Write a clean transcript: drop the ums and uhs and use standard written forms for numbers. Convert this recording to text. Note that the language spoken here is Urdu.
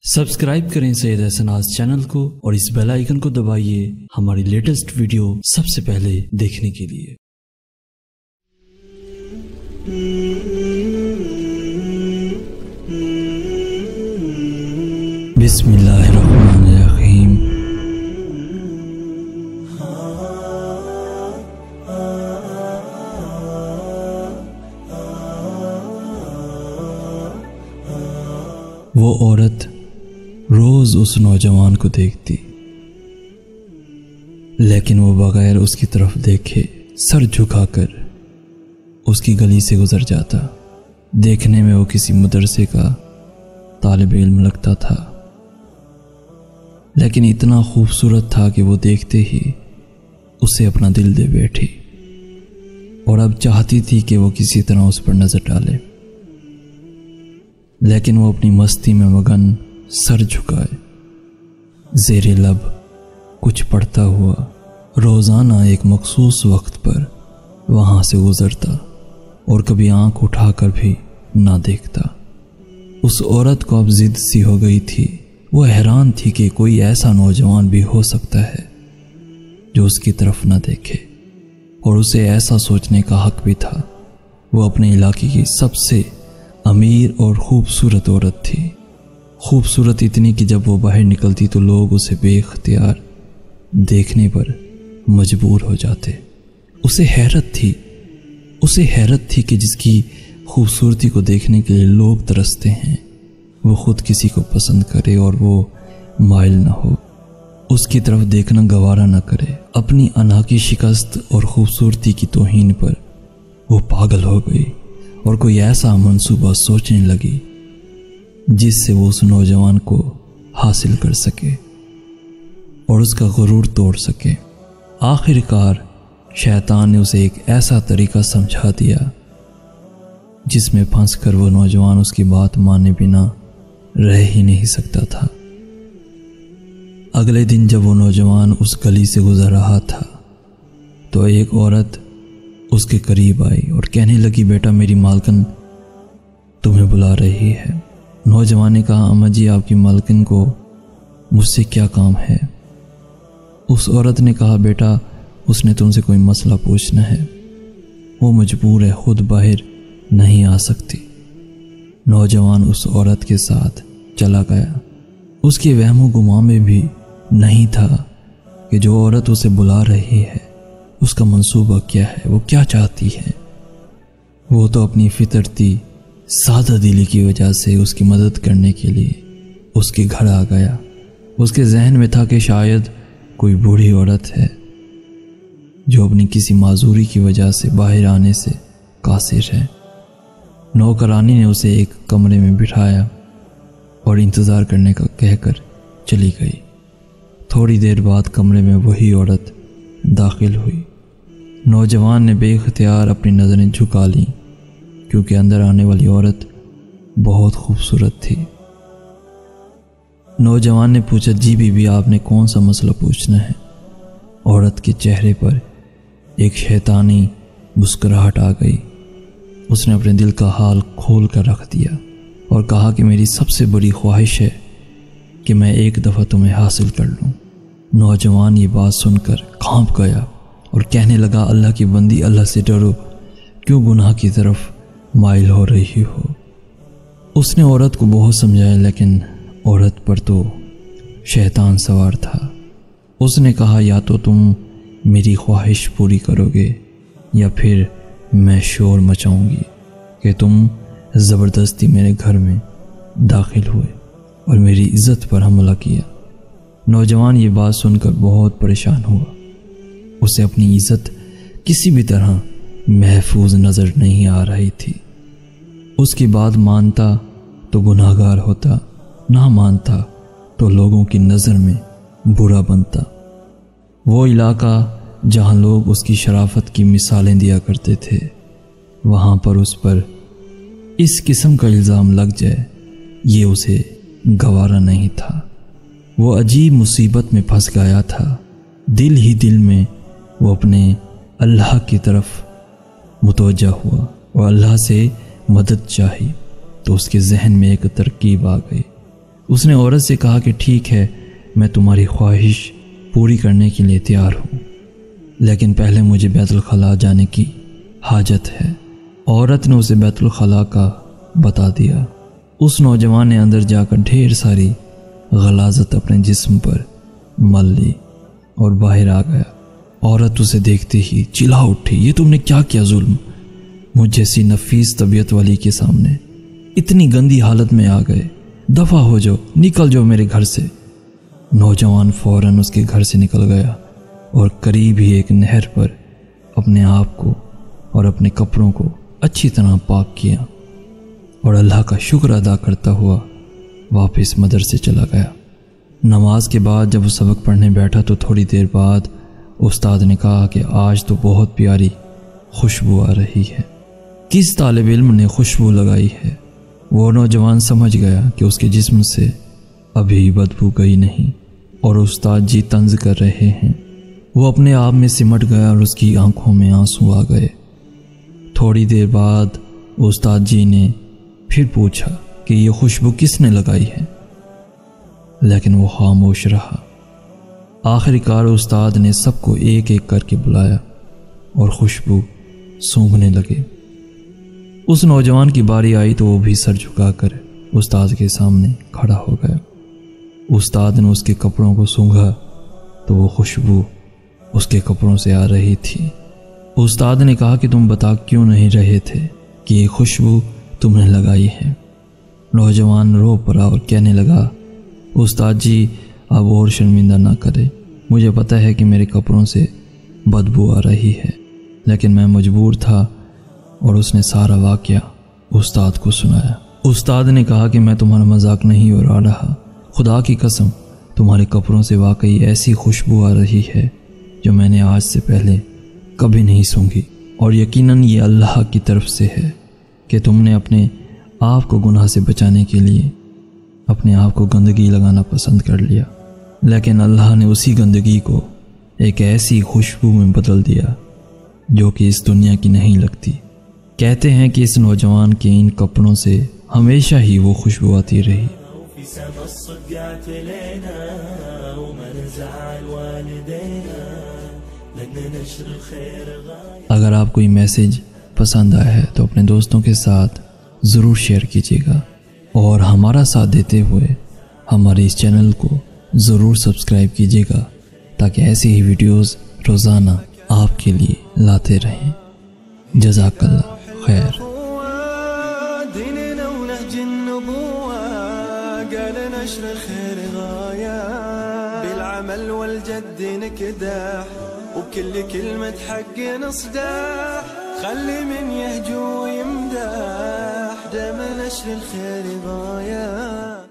سبسکرائب کریں سید احسناز چینل کو اور اس بیل آئیکن کو دبائیے ہماری لیٹسٹ ویڈیو سب سے پہلے دیکھنے کے لیے۔ بسم اللہ الرحمن الرحیم۔ وہ عورت روز اس نوجوان کو دیکھتی، لیکن وہ بغیر اس کی طرف دیکھے سر جھکا کر اس کی گلی سے گزر جاتا۔ دیکھنے میں وہ کسی مدرسے کا طالب علم لگتا تھا، لیکن اتنا خوبصورت تھا کہ وہ دیکھتے ہی اسے اپنا دل دے بیٹھی، اور اب چاہتی تھی کہ وہ کسی طرح اس پر نظر ڈالے، لیکن وہ اپنی مستی میں مگن سر جھکائے زیر لب کچھ پڑھتا ہوا روزانہ ایک مخصوص وقت پر وہاں سے گزرتا، اور کبھی آنکھ اٹھا کر بھی نہ دیکھتا۔ اس عورت کو اب ضد سی ہو گئی تھی۔ وہ حیران تھی کہ کوئی ایسا نوجوان بھی ہو سکتا ہے جو اس کی طرف نہ دیکھے، اور اسے ایسا سوچنے کا حق بھی تھا۔ وہ اپنے علاقے کی سب سے امیر اور خوبصورت عورت تھی، خوبصورت اتنی کہ جب وہ باہر نکلتی تو لوگ اسے بے اختیار دیکھنے پر مجبور ہو جاتے۔ اسے حیرت تھی کہ جس کی خوبصورتی کو دیکھنے کے لیے لوگ ترستے ہیں، وہ خود کسی کو پسند کرے اور وہ مائل نہ ہو، اس کی طرف دیکھنا گوارا نہ کرے۔ اپنی انا کی شکست اور خوبصورتی کی توہین پر وہ پاگل ہو گئی، اور کوئی ایسا منصوبہ سوچنے لگی جس سے وہ اس نوجوان کو حاصل کر سکے اور اس کا غرور توڑ سکے۔ آخر کار شیطان نے اسے ایک ایسا طریقہ سمجھا دیا جس میں پھنس کر وہ نوجوان اس کی بات مانے بنا رہ ہی نہیں سکتا تھا۔ اگلے دن جب وہ نوجوان اس گلی سے گزر رہا تھا تو ایک عورت اس کے قریب آئی اور کہنے لگی، بیٹا میری مالکن تمہیں بلا رہی ہے۔ نوجوان نے کہا، اماں جی آپ کی مالکن کو مجھ سے کیا کام ہے؟ اس عورت نے کہا، بیٹا اس نے تم سے کوئی مسئلہ پوچھنا ہے، وہ مجبور ہے، خود باہر نہیں آ سکتی۔ نوجوان اس عورت کے ساتھ چلا گیا۔ اس کے وہم و گمان میں بھی نہیں تھا کہ جو عورت اسے بلا رہی ہے اس کا منصوبہ کیا ہے، وہ کیا چاہتی ہے۔ وہ تو اپنی فطرتی سادہ دلی کی وجہ سے اس کی مدد کرنے کے لیے اس کے گھر آ گیا۔ اس کے ذہن میں تھا کہ شاید کوئی بوڑھی عورت ہے جو اپنی کسی معذوری کی وجہ سے باہر آنے سے قاصر ہے۔ نوکرانی نے اسے ایک کمرے میں بٹھایا اور انتظار کرنے کا کہہ کر چلی گئی۔ تھوڑی دیر بعد کمرے میں وہی عورت داخل ہوئی۔ نوجوان نے بے اختیار اپنی نظریں جھکا لیں کیونکہ اندر آنے والی عورت بہت خوبصورت تھی۔ نوجوان نے پوچھا، جی بی بی آپ نے کون سا مسئلہ پوچھنا ہے؟ عورت کے چہرے پر ایک شیطانی مسکراہٹ آ گئی۔ اس نے اپنے دل کا حال کھول کر رکھ دیا اور کہا کہ میری سب سے بڑی خواہش ہے کہ میں ایک دفعہ تمہیں حاصل کر لوں۔ نوجوان یہ بات سن کر کانپ گیا اور کہنے لگا، اللہ کی بندی اللہ سے ڈرو، کیوں گناہ کی طرف مائل ہو رہی ہو؟ اس نے عورت کو بہت سمجھایا، لیکن عورت پر تو شیطان سوار تھا۔ اس نے کہا، یا تو تم میری خواہش پوری کرو گے یا پھر میں شور مچاؤں گی کہ تم زبردستی میرے گھر میں داخل ہوئے اور میری عزت پر حملہ کیا۔ نوجوان یہ بات سن کر بہت پریشان ہوا۔ اسے اپنی عزت کسی بھی طرح محفوظ نظر نہیں آ رہی تھی۔ اس کی بات مانتا تو گناہ گار ہوتا، نہ مانتا تو لوگوں کی نظر میں برا بنتا۔ وہ علاقہ جہاں لوگ اس کی شرافت کی مثالیں دیا کرتے تھے، وہاں پر اس پر اس قسم کا الزام لگ جائے یہ اسے گوارا نہیں تھا۔ وہ عجیب مصیبت میں پھنس گیا تھا۔ دل ہی دل میں وہ اپنے اللہ کی طرف متوجہ ہوا اور اللہ سے مدد چاہی تو اس کے ذہن میں ایک ترکیب آ گئی۔ اس نے عورت سے کہا کہ ٹھیک ہے، میں تمہاری خواہش پوری کرنے کے لیے تیار ہوں، لیکن پہلے مجھے بیت الخلاء جانے کی حاجت ہے۔ عورت نے اسے بیت الخلاء کا بتا دیا۔ اس نوجوان نے اندر جا کر ڈھیر ساری غلاظت اپنے جسم پر مل لی اور باہر آ گیا۔ عورت اسے دیکھتے ہی چلا اٹھی، یہ تم نے کیا کیا ظلم؟ مجھ جیسی نفیس طبیعت والی کے سامنے اتنی گندی حالت میں آ گئے، دفع ہو جاؤ، نکل جاؤ میرے گھر سے۔ نوجوان فوراً اس کے گھر سے نکل گیا اور قریب ہی ایک نہر پر اپنے آپ کو اور اپنے کپڑوں کو اچھی طرح پاک کیا اور اللہ کا شکر ادا کرتا ہوا واپس مدرسے چلا گیا۔ نماز کے بعد جب وہ سبق پڑھنے بیٹھا تو تھوڑی دیر بعد استاد نے کہا کہ آج تو بہت پیاری خوشبو آ رہی ہے۔ کس طالب علم نے خوشبو لگائی ہے؟ وہ نوجوان سمجھ گیا کہ اس کے جسم سے ابھی بدبو گئی نہیں اور استاد جی طنز کر رہے ہیں۔ وہ اپنے آپ میں سمٹ گیا اور اس کی آنکھوں میں آنسو آ گئے۔ تھوڑی دیر بعد استاد جی نے پھر پوچھا کہ یہ خوشبو کس نے لگائی ہے، لیکن وہ خاموش رہا۔ آخر کار استاد نے سب کو ایک ایک کر کے بلایا اور خوشبو سونگھنے لگے۔ اس نوجوان کی باری آئی تو وہ بھی سر جھکا کر استاد کے سامنے کھڑا ہو گیا۔ استاد نے اس کے کپڑوں کو سونگھا تو وہ خوشبو اس کے کپڑوں سے آ رہی تھی۔ استاد نے کہا کہ تم بتا کیوں نہیں رہے تھے کہ یہ خوشبو تم نے لگائی ہے؟ نوجوان رو پڑا اور کہنے لگا، استاد جی اب اور شرمندہ نہ کرے، مجھے پتہ ہے کہ میرے کپڑوں سے بدبو آ رہی ہے، لیکن میں مجبور تھا۔ اور اس نے سارا واقعہ استاد کو سنایا۔ استاد نے کہا کہ میں تمہارا مذاق نہیں اڑا رہا، خدا کی قسم تمہارے کپڑوں سے واقعی ایسی خوشبو آ رہی ہے جو میں نے آج سے پہلے کبھی نہیں سونگھی، اور یقیناً یہ اللہ کی طرف سے ہے کہ تم نے اپنے آپ کو گناہ سے بچانے کے لیے اپنے آپ کو گندگی لگانا پسند کر لیا، لیکن اللہ نے اسی گندگی کو ایک ایسی خوشبو میں بدل دیا جو کہ اس دنیا کی نہیں لگتی۔ کہتے ہیں کہ اس نوجوان کے ان کپڑوں سے ہمیشہ ہی وہ خوشبو آتی رہی۔ اگر آپ کو یہ میسج پسند آیا ہے تو اپنے دوستوں کے ساتھ ضرور شیئر کیجیے گا، اور ہمارا ساتھ دیتے ہوئے ہمارے اس چینل کو ضرور سبسکرائب کیجیے گا تاکہ ایسی ہی ویڈیوز روزانہ آپ کے لیے لاتے رہیں۔ جزاک اللہ خیر۔ ديننا ونهج النبوة قال نشر الخير غاية، بالعمل والجد نكدح وبكل كلمة حق نصدح، خلي من يهجو ويمدح دام نشر الخير غاية.